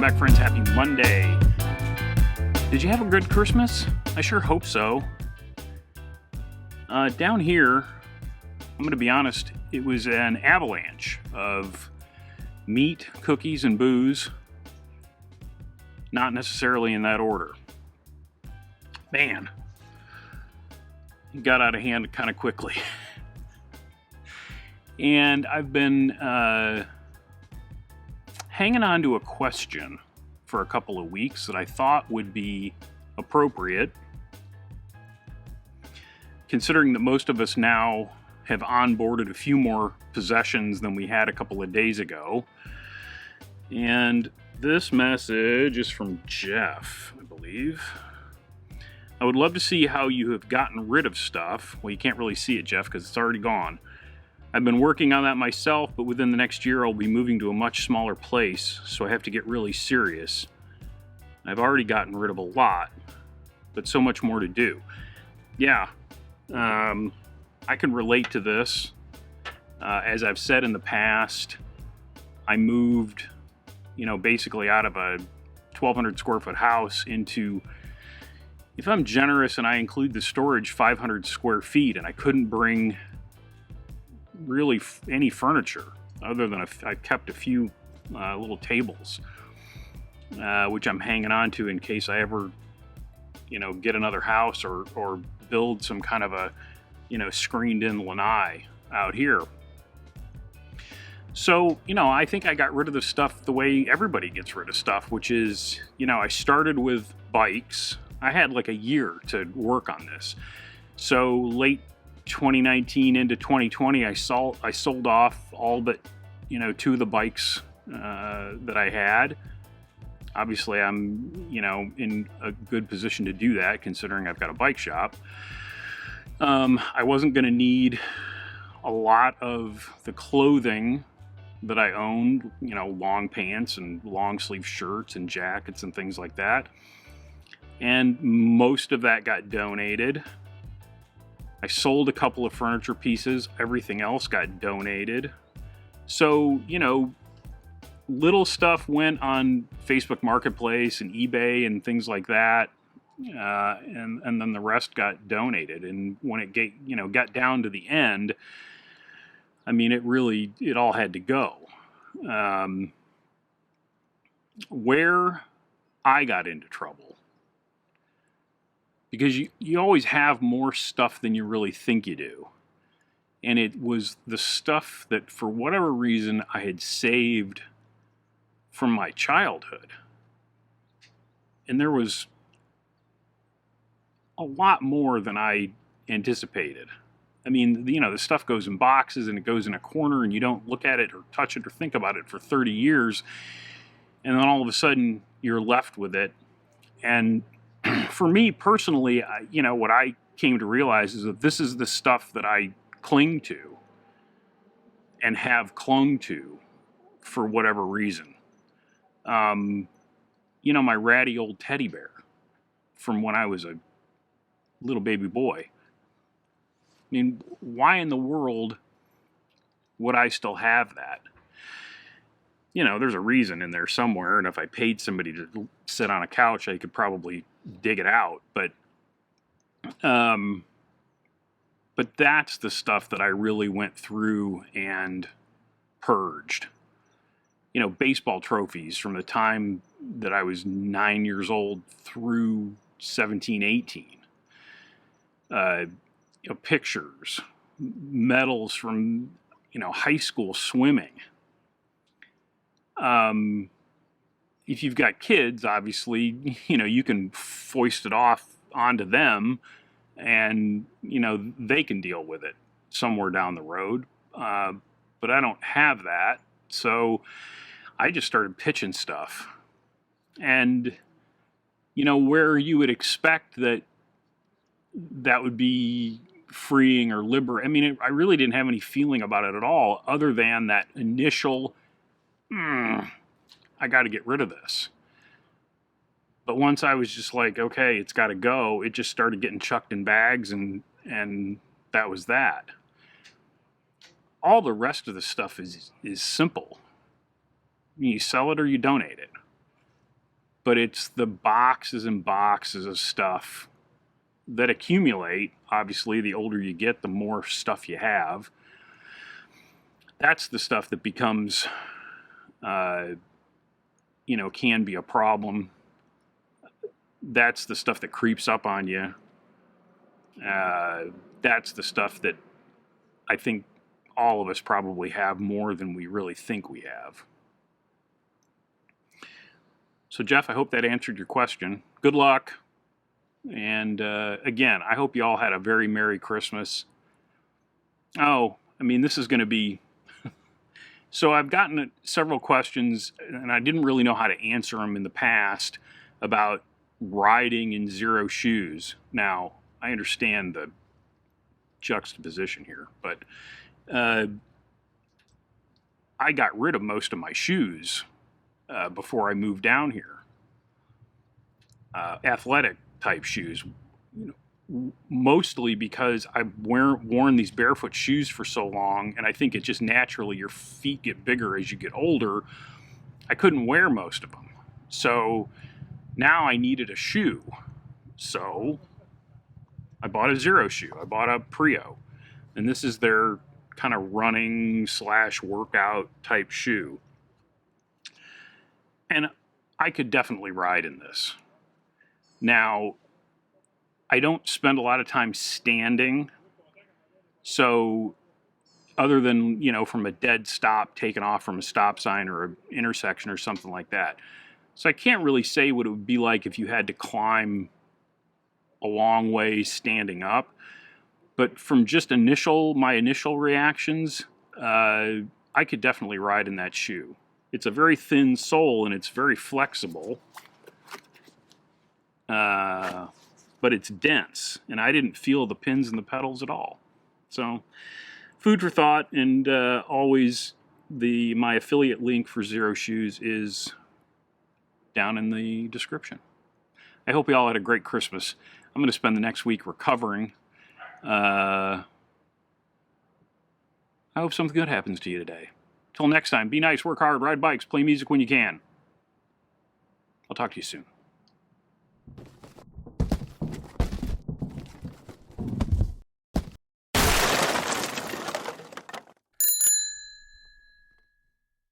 back, friends. Happy Monday. Did you have a good Christmas? I sure hope so. Down here, I'm going to be honest, it was an avalanche of meat, cookies, and booze. Not necessarily in that order. Man, it got out of hand kind of quickly. And I've been hanging on to a question for a couple of weeks that I thought would be appropriate, considering that most of us now have onboarded a few more possessions than we had a couple of days ago. And this message is from Jeff, I believe. I would love to see how you have gotten rid of stuff. Well, you can't really see it, Jeff, because it's already gone. I've been working on that myself, but within the next year I'll be moving to a much smaller place, so I have to get really serious. I've already gotten rid of a lot, but so much more to do. Yeah, I can relate to this. As I've said in the past, I moved, basically out of a 1,200 square foot house into, if I'm generous and I include the storage, 500 square feet, and I couldn't bring really any furniture other than I kept a few little tables, which I'm hanging on to in case I ever, get another house or build some kind of a, screened in lanai out here. So, I think I got rid of the stuff the way everybody gets rid of stuff, which is, I started with bikes. I had like a year to work on this. So late 2019 into 2020, I sold off all but, two of the bikes that I had. Obviously, I'm, in a good position to do that, considering I've got a bike shop. I wasn't going to need a lot of the clothing that I owned, long pants and long sleeve shirts and jackets and things like that. And most of that got donated. I sold a couple of furniture pieces. Everything else got donated. So, little stuff went on Facebook Marketplace and eBay and things like that. And then the rest got donated. And when it got down to the end, I mean, it all had to go. Where I got into trouble, because you always have more stuff than you really think you do. And it was the stuff that, for whatever reason, I had saved from my childhood. And there was a lot more than I anticipated. I mean, the stuff goes in boxes and it goes in a corner and you don't look at it or touch it or think about it for 30 years. And then all of a sudden you're left with it. And for me personally, what I came to realize is that this is the stuff that I cling to and have clung to for whatever reason. My ratty old teddy bear from when I was a little baby boy. I mean, why in the world would I still have that? There's a reason in there somewhere, and if I paid somebody to sit on a couch, I could probably dig it out. But that's the stuff that I really went through and purged. Baseball trophies from the time that I was 9 years old through 17, 18. Pictures, medals from, high school swimming. If you've got kids, obviously, you can foist it off onto them and, they can deal with it somewhere down the road. But I don't have that. So I just started pitching stuff. And, where you would expect that would be freeing or liberating. I mean, I really didn't have any feeling about it at all, other than that initial, I got to get rid of this. But once I was just like, okay, it's got to go, it just started getting chucked in bags, and that was that. All the rest of the stuff is simple. You sell it or you donate it. but it's the boxes and boxes of stuff that accumulate. Obviously, the older you get, the more stuff you have. That's the stuff that becomes, can be a problem. That's the stuff that creeps up on you. That's the stuff that I think all of us probably have more than we really think we have. So, Jeff, I hope that answered your question. Good luck. And again, I hope you all had a very Merry Christmas. Oh, this is going to be... So I've gotten several questions, and I didn't really know how to answer them in the past, about riding in Xero shoes. Now, I understand the juxtaposition here, but I got rid of most of my shoes before I moved down here. Athletic type shoes, mostly because I've worn these barefoot shoes for so long, and I think it just naturally, your feet get bigger as you get older. I couldn't wear most of them. So now I needed a shoe. So I bought a Xero shoe. I bought a Prio. And this is their kind of running / workout type shoe. And I could definitely ride in this. Now, I don't spend a lot of time standing. So other than, from a dead stop, taking off from a stop sign or an intersection or something like that. So I can't really say what it would be like if you had to climb a long way standing up. But from just my initial reactions, I could definitely ride in that shoe. It's a very thin sole and it's very flexible. But it's dense, and I didn't feel the pins in the pedals at all. So, food for thought, and always my affiliate link for Xero shoes is down in the description. I hope you all had a great Christmas. I'm going to spend the next week recovering. I hope something good happens to you today. Till next time, be nice, work hard, ride bikes, play music when you can. I'll talk to you soon.